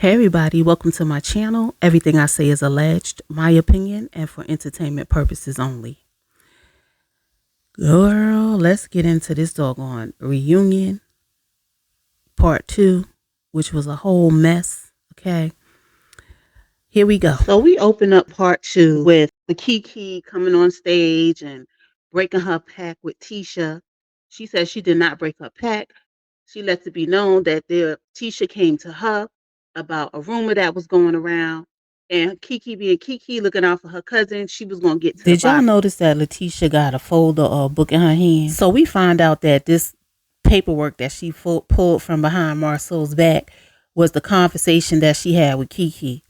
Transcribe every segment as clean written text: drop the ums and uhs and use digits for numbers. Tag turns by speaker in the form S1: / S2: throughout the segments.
S1: Hey everybody, welcome to my channel. Everything I say is alleged, my opinion, and for entertainment purposes only. Girl, let's get into this doggone reunion part 2, which was a whole mess. Okay, here we go. So we open up part 2 with the Kiki coming on stage and breaking her pact with Tisha. She says she did not break her pact. She lets it be known that Tisha came to her about a rumor that was going around, and Kiki being Kiki, looking out for her cousin, she was going to get to the bottom. Did y'all notice that Letitia got a folder or a book in her hand? So we find out that this paperwork that she pulled from behind Marcel's back was the conversation that she had with Kiki.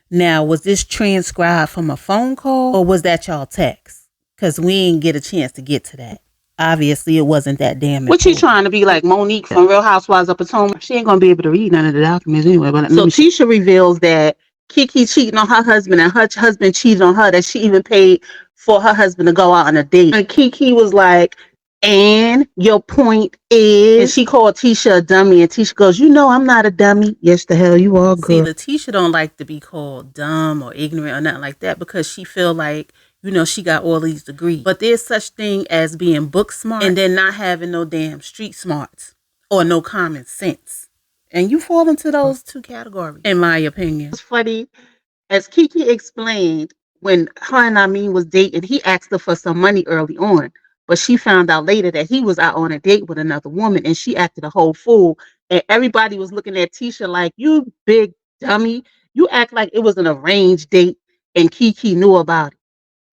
S1: Now, was this transcribed from a phone call or was that y'all text? Because we didn't get a chance to get to that. Obviously, it wasn't that damn important. What she trying to be like Monique from Real Housewives of Potomac? She ain't going to be able to read none of the documents anyway. But so Tisha reveals that Kiki cheating on her husband and her husband cheated on her, that she even paid for her husband to go out on a date. And Kiki was like, and your point is, and she called Tisha a dummy, and Tisha goes, you know I'm not a dummy. Yes, the hell you are, girl. See, Letitia don't like to be called dumb or ignorant or nothing like that because she feel like, you know, she got all these degrees. But there's such thing as being book smart and then not having no damn street smarts or no common sense. And you fall into those two categories, in my opinion. It's funny, as Kiki explained, when her and Amin was dating, he asked her for some money early on. But she found out later that he was out on a date with another woman and she acted a whole fool. And everybody was looking at Tisha like, you big dummy. You act like it was an arranged date and Kiki knew about it.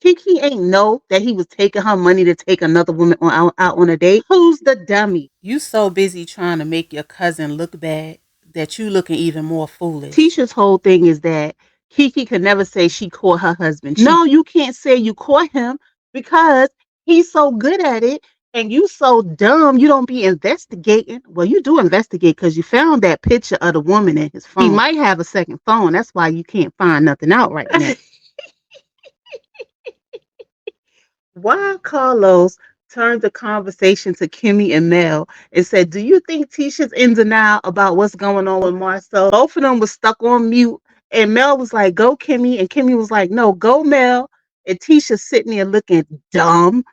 S1: Kiki ain't know that he was taking her money to take another woman out on a date. Who's the dummy? You so busy trying to make your cousin look bad that you looking even more foolish. Tisha's whole thing is that Kiki could never say she caught her husband cheating. No, you can't say you caught him because he's so good at it and you so dumb you don't be investigating. Well, you do investigate because you found that picture of the woman in his phone. He might have a second phone. That's why you can't find nothing out right now. Why Carlos turned the conversation to Kimmy and Mel and said, do you think Tisha's in denial about what's going on with Marcel? Both of them was stuck on mute. And Mel was like, go Kimmy. And Kimmy was like, no, go Mel. And Tisha's sitting there looking dumb,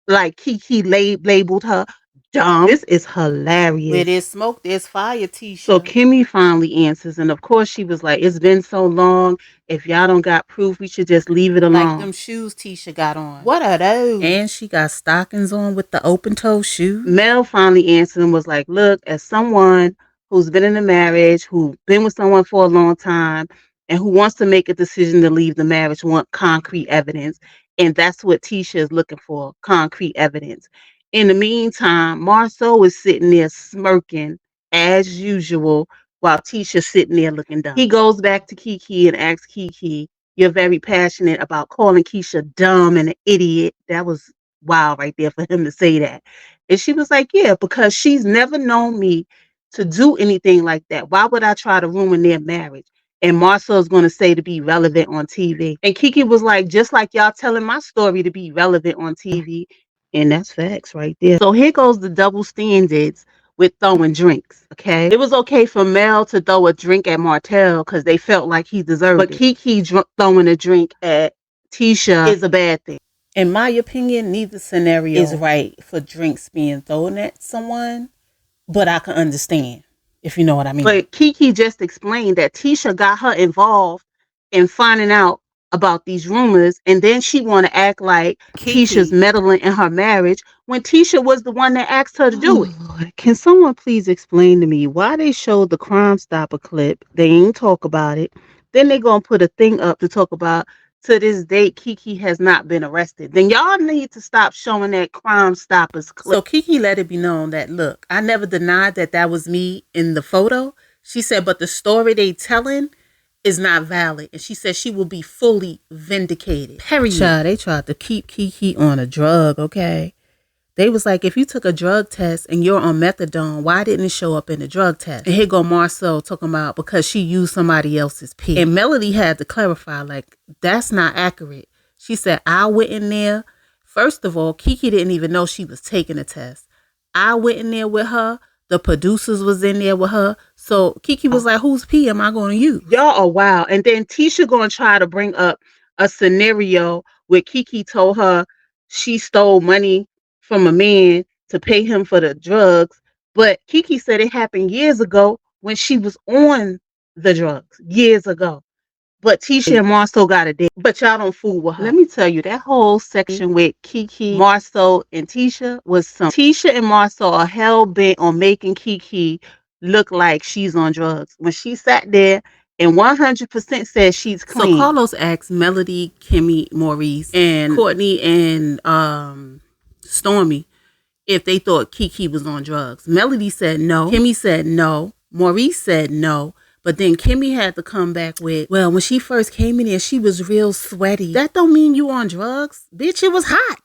S1: like Kiki labeled her dumb. This is hilarious. Where there's smoke, there's fire, Tisha. So Kimmy finally answers. And of course she was like, it's been so long. If y'all don't got proof, we should just leave it alone. Like them shoes Tisha got on. What are those? And she got stockings on with the open toe shoes. Mel finally answered and was like, look, as someone who's been in a marriage, who's been with someone for a long time, and who wants to make a decision to leave the marriage, want concrete evidence. And that's what Tisha is looking for, concrete evidence. In the meantime, Marceau is sitting there smirking as usual while Tisha's sitting there looking dumb. He goes back to Kiki and asks Kiki, you're very passionate about calling Keisha dumb and an idiot. That was wild right there for him to say that. And she was like, yeah, because she's never known me to do anything like that. Why would I try to ruin their marriage? And Marcel's going to say to be relevant on TV. And Kiki was like, just like y'all telling my story to be relevant on TV. And that's facts right there. So here goes the double standards with throwing drinks, okay? It was okay for Mel to throw a drink at Martell because they felt like he deserved it. But Kiki throwing a drink at Tisha is a bad thing. In my opinion, neither scenario is right for drinks being thrown at someone, but I can understand, if you know what I mean. But Kiki just explained that Tisha got her involved in finding out about these rumors, and then she want to act like Keisha's meddling in her marriage when Tisha was the one that asked her to do it. Lord. Can someone please explain to me why they showed the Crime Stopper clip? They ain't talk about it. Then they gonna put a thing up to talk about, to this date, Kiki has not been arrested. Then y'all need to stop showing that Crime Stoppers clip. So Kiki let it be known that, look, I never denied that that was me in the photo. She said, but the story they telling is not valid. And she said she will be fully vindicated. Period. Child, they tried to keep Kiki on a drug, okay? They was like, if you took a drug test and you're on methadone, why didn't it show up in the drug test? And here go Marcel talking about because she used somebody else's pee. And Melody had to clarify, like, that's not accurate. She said, I went in there. First of all, Kiki didn't even know she was taking a test. I went in there with her. The producers was in there with her.
S2: So Kiki was like, whose pee am I going to use?
S1: Y'all are wild. And then Tisha gonna try to bring up a scenario where Kiki told her she stole money from a man to pay him for the drugs. But Kiki said it happened years ago when she was on the drugs. Years ago. But Tisha and Marceau got a date. But y'all don't fool with her. Let me tell you, that whole section with Kiki, Marceau, and Tisha was some. Tisha and Marceau are hell bent on making Kiki look like she's on drugs. When she sat there and 100% said she's
S2: So
S1: clean.
S2: Carlos asked Melody, Kimmy, Maurice, and Courtney and Stormy if they thought Kiki was on drugs. Melody said no. Kimmy said no. Maurice said no. But then Kimmy had to come back with, well, when she first came in here, she was real sweaty. That don't mean you on drugs. Bitch, it was hot.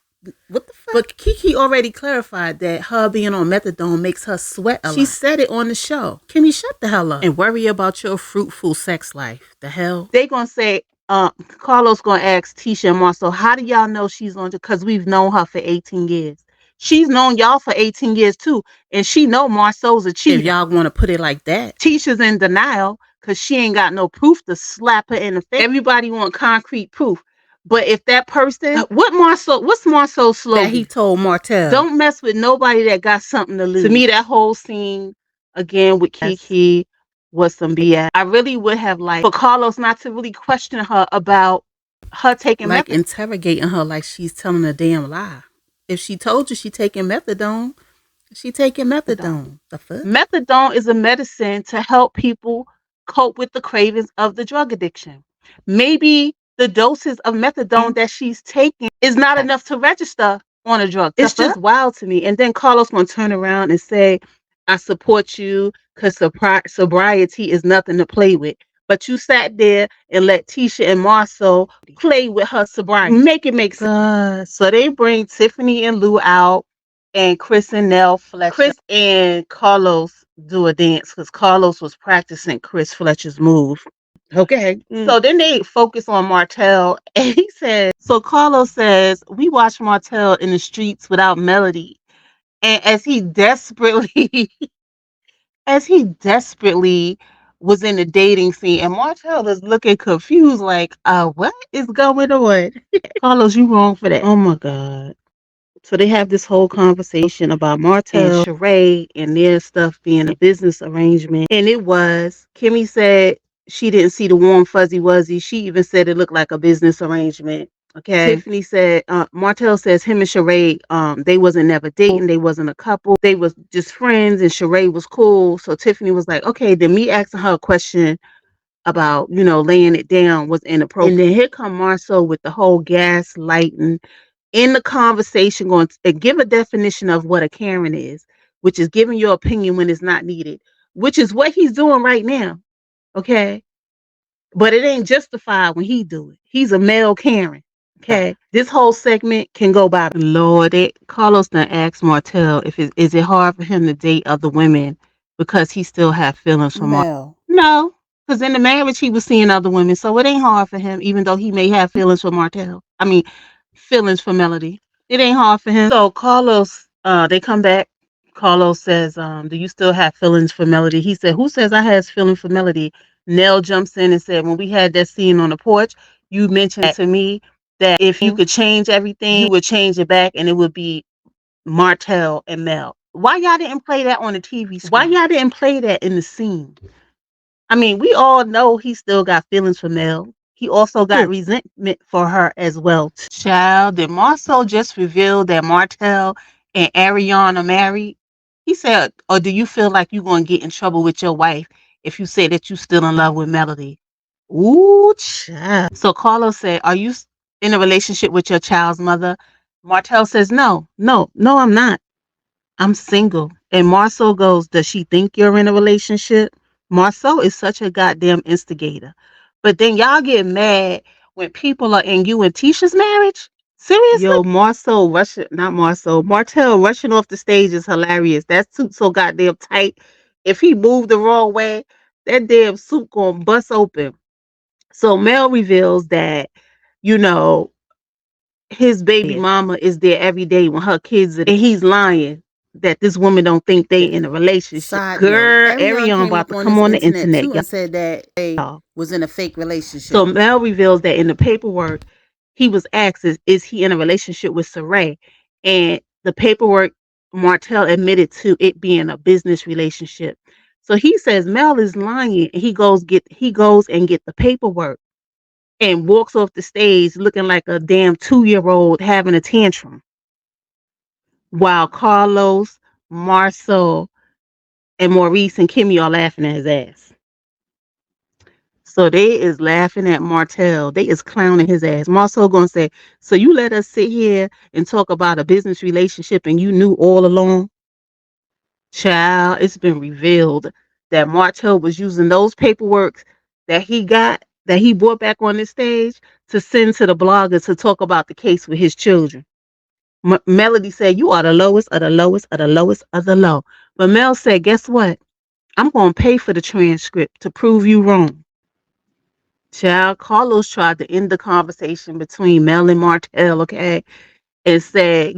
S2: What the fuck? But Kiki already clarified that her being on methadone makes her sweat a lot. She said it on the show. Kimmy, shut the hell up and worry about your fruitful sex life. The hell?
S1: They gonna say, Carlos gonna ask Tisha and Marceau, how do y'all know she's on drugs? Because we've known her for 18 years. She's known y'all for 18 years too, and she know Marceau's a cheater.
S2: If y'all want to put it like that.
S1: Tisha's in denial because she ain't got no proof to slap her in the face. Everybody want concrete proof. But if that person, what's Marceau's slogan?
S2: That he told Martell.
S1: Don't mess with nobody that got something to lose. To me, that whole scene, again, with Kiki was some BS. I really would have liked for Carlos not to really question her about her taking
S2: like interrogating her like she's telling a damn lie. If she told you she taking methadone, she taking methadone. The fuck?
S1: Methadone is a medicine to help people cope with the cravings of the drug addiction. Maybe the doses of methadone that she's taking is not enough to register on a drug. It's just wild to me. And then Carlos gonna turn around and say, I support you because sobriety is nothing to play with. But you sat there and let Tisha and Marceau play with her sobriety. Make it make sense. So they bring Tiffany and Lou out, and Chris and Nell Fletcher. Chris and Carlos do a dance because Carlos was practicing Chris Fletcher's move. Okay. So then they focus on Martell, and he says, so Carlos says, we watch Martell in the streets without Melody. And as he desperately was in the dating scene, and Martell is looking confused, like, what is going on? Carlos, you wrong for that. Oh my God. So they have this whole conversation about Martell and Sheree and their stuff being a business arrangement. And it was. Kimmy said she didn't see the warm fuzzy wuzzy. She even said it looked like a business arrangement. Okay. Tiffany said, Martell says him and Sheree, they wasn't never dating. They wasn't a couple. They was just friends and Sheree was cool. So Tiffany was like, okay, then me asking her a question about, laying it down was inappropriate. And then here come Marceau with the whole gaslighting in the conversation, going to give a definition of what a Karen is, which is giving your opinion when it's not needed, which is what he's doing right now. Okay. But it ain't justified when he do it. He's a male Karen. Okay. This whole segment can go by. Lord, Carlos done asked Martell is it hard for him to date other women because he still have feelings for Martell. No. Because in the marriage he was seeing other women. So it ain't hard for him, even though he may have feelings for Martell. I mean, feelings for Melody. It ain't hard for him. So Carlos, they come back. Carlos says, do you still have feelings for Melody? He said, who says I has feelings for Melody? Nell jumps in and said, when we had that scene on the porch, you mentioned to me that if you could change everything, you would change it back and it would be Martell and Mel. Why y'all didn't play that on the TV screen? Why y'all didn't play that in the scene? I mean, we all know he still got feelings for Mel. He also got resentment for her as well. Child, did Marceau just reveal that Martell and Ariane are married? He said, or do you feel like you're going to get in trouble with your wife if you say that you're still in love with Melody? Ooh, child. So Carlos said, are you in a relationship with your child's mother? Martell says, no, I'm not. I'm single. And Marceau goes, does she think you're in a relationship? Marceau is such a goddamn instigator. But then y'all get mad when people are in you and Tisha's marriage? Seriously? Yo, Martell rushing off the stage is hilarious. That suit so goddamn tight. If he moved the wrong way, that damn suit gonna bust open. So Mel reveals that, his baby mama is there every day when her kids are there. And he's lying. that this woman don't think they in a relationship.
S2: Side note:
S1: Girl,
S2: Ariana
S1: Ariana
S2: came
S1: about
S2: up
S1: to
S2: on
S1: come
S2: this
S1: on the
S2: internet
S1: internet,
S2: too and said that they
S1: y'all.
S2: was in a fake
S1: So
S2: relationship.
S1: Mel reveals that in the paperwork, he was asked, is he in a relationship with Saray? And the paperwork, Martell admitted to it being a business relationship. So he says Mel is lying, and he goes and get the paperwork and walks off the stage looking like a damn 2-year old having a tantrum, while Carlos, Marcel, and Maurice and Kimmy are laughing at his ass. So they is laughing at Martell. They is clowning his ass. Marcel gonna say, "So you let us sit here and talk about a business relationship, and you knew all along, child." It's been revealed that Martell was using those paperwork that he brought back on this stage to send to the bloggers to talk about the case with his children. Melody said, "You are the lowest of the lowest of the lowest of the low." But Mel said, "Guess what? I'm gonna pay for the transcript to prove you wrong." Child, Carlos tried to end the conversation between Mel and Martell, okay? And said,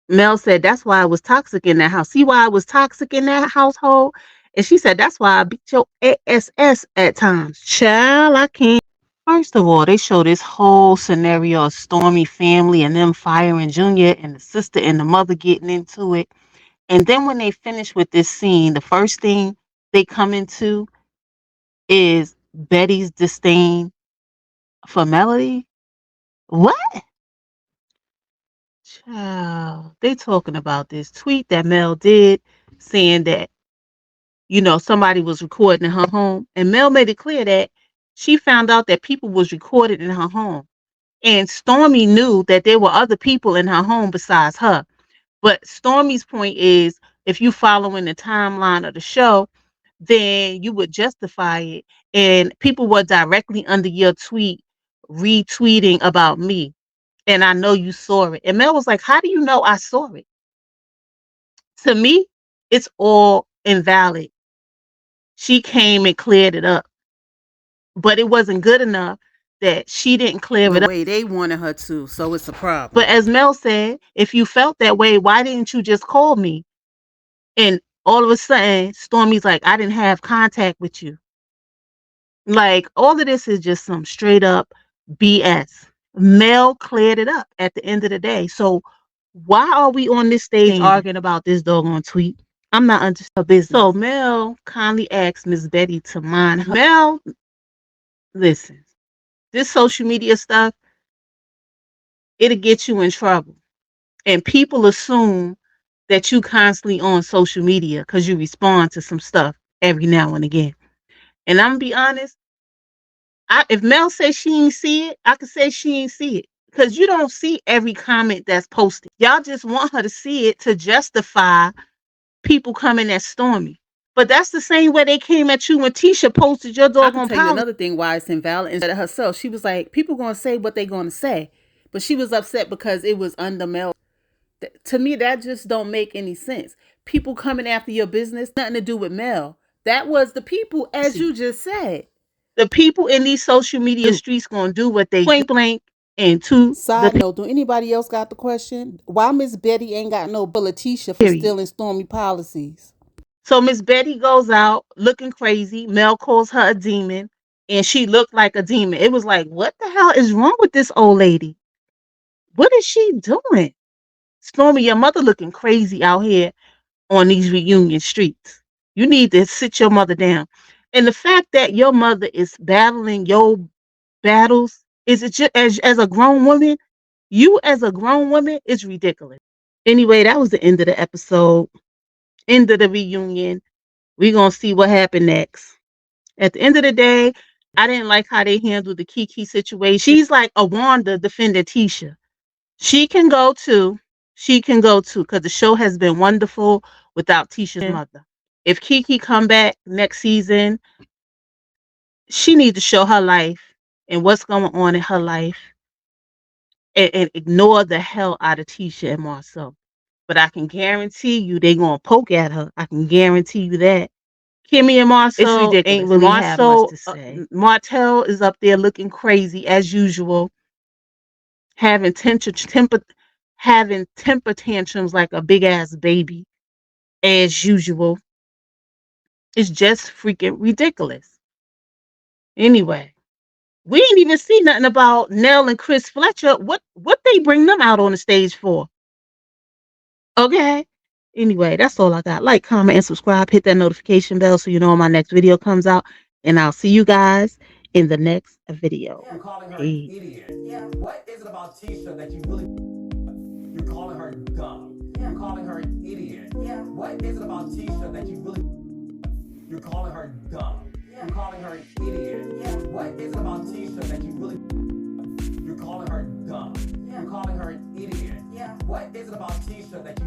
S1: Mel said, "That's why I was toxic in that house. See why I was toxic in that household?" And she said, "That's why I beat your ass at times." Child, I can't. First of all, they show this whole scenario of Stormy family and them firing Junior and the sister and the mother getting into it. And then when they finish with this scene, the first thing they come into is Betty's disdain for Melody. What? Child, they talking about this tweet that Mel did saying that, somebody was recording in her home. And Mel made it clear that she found out that people was recorded in her home. And Stormy knew that there were other people in her home besides her. But Stormy's point is, if you following the timeline of the show, then you would justify it. And people were directly under your tweet retweeting about me. And I know you saw it. And Mel was like, "How do you know I saw it?" To me, it's all invalid. She came and cleared it up. But it wasn't good enough that she didn't clear
S2: The
S1: it up.
S2: way they wanted her to, so it's a
S1: But
S2: problem.
S1: as Mel said, if you felt that way, why didn't you just call me? And all of a sudden, Stormy's like, "I didn't have contact with you." Like, all of this is just some straight up BS. Mel cleared it up at the end of the day. So why are we on this stage arguing about this doggone tweet? I'm not understanding her business. So Mel kindly asked Miss Betty to mind her. Mel, listen, this social media stuff, it'll get you in trouble. And people assume that you constantly on social media because you respond to some stuff every now and again. And I'm gonna be honest, if Mel says she ain't see it, I could say she ain't see it. Because you don't see every comment that's posted. Y'all just want her to see it to justify people coming at Stormy. But that's the same way they came at you when Tisha posted your
S2: I can
S1: doggone
S2: tell you
S1: policy.
S2: another thing why it's invalid. Instead of herself, she was like, people gonna say what they gonna say, but she was upset because it was under Mel. To me, that just don't make any sense. People coming after your business, nothing to do with Mel. That was the people, as you just said.
S1: The people in these social media streets gonna do what they point blank and to the
S2: Side note: do anybody else got the question? Why Miss Betty ain't got no bill of Tisha for
S1: period.
S2: stealing Stormy policies?
S1: So Miss Betty goes out looking crazy. Mel calls her a demon, and she looked like a demon. It was like, what the hell is wrong with this old lady? What is she doing? Stormy, your mother looking crazy out here on these reunion streets. You need to sit your mother down. And the fact that your mother is battling your battles, is it just as a grown woman? You as a grown woman is ridiculous. Anyway, that was the end of the episode, end of the reunion. We're gonna see what happened next. At the end of the day, I didn't like how they handled the Kiki situation. She's like a Wanda defending Tisha. She can go too. She can go too, because the show has been wonderful without Tisha's mother. If Kiki come back next season, she needs to show her life and what's going on in her life, and ignore the hell out of Tisha and Marcel. But I can guarantee you they gonna poke at her. I can guarantee you that. Kimmy and Marcel ain't really have much to say. Martell is up there looking crazy as usual, having temper. having temper tantrums like a big ass baby as usual. It's just freaking ridiculous. Anyway, we ain't even see nothing about Nell and Chris Fletcher. What they bring them out on the stage for? Okay. Anyway, that's all I got. Like, comment, and subscribe. Hit that notification bell so you know when my next video comes out. And I'll see you guys in the next video.
S3: You're calling her
S1: Peace.
S3: an idiot. Yeah. What is it about Tisha that you really... You're calling her dumb. Yeah. You're calling her an idiot. Yeah. What is it about Tisha that you really... You're calling her dumb. Yeah. You're calling her an idiot. Yeah. What is it about Tisha that you really... You're calling her dumb. Yeah. You're calling her an idiot. Yeah. What is it about Tisha that you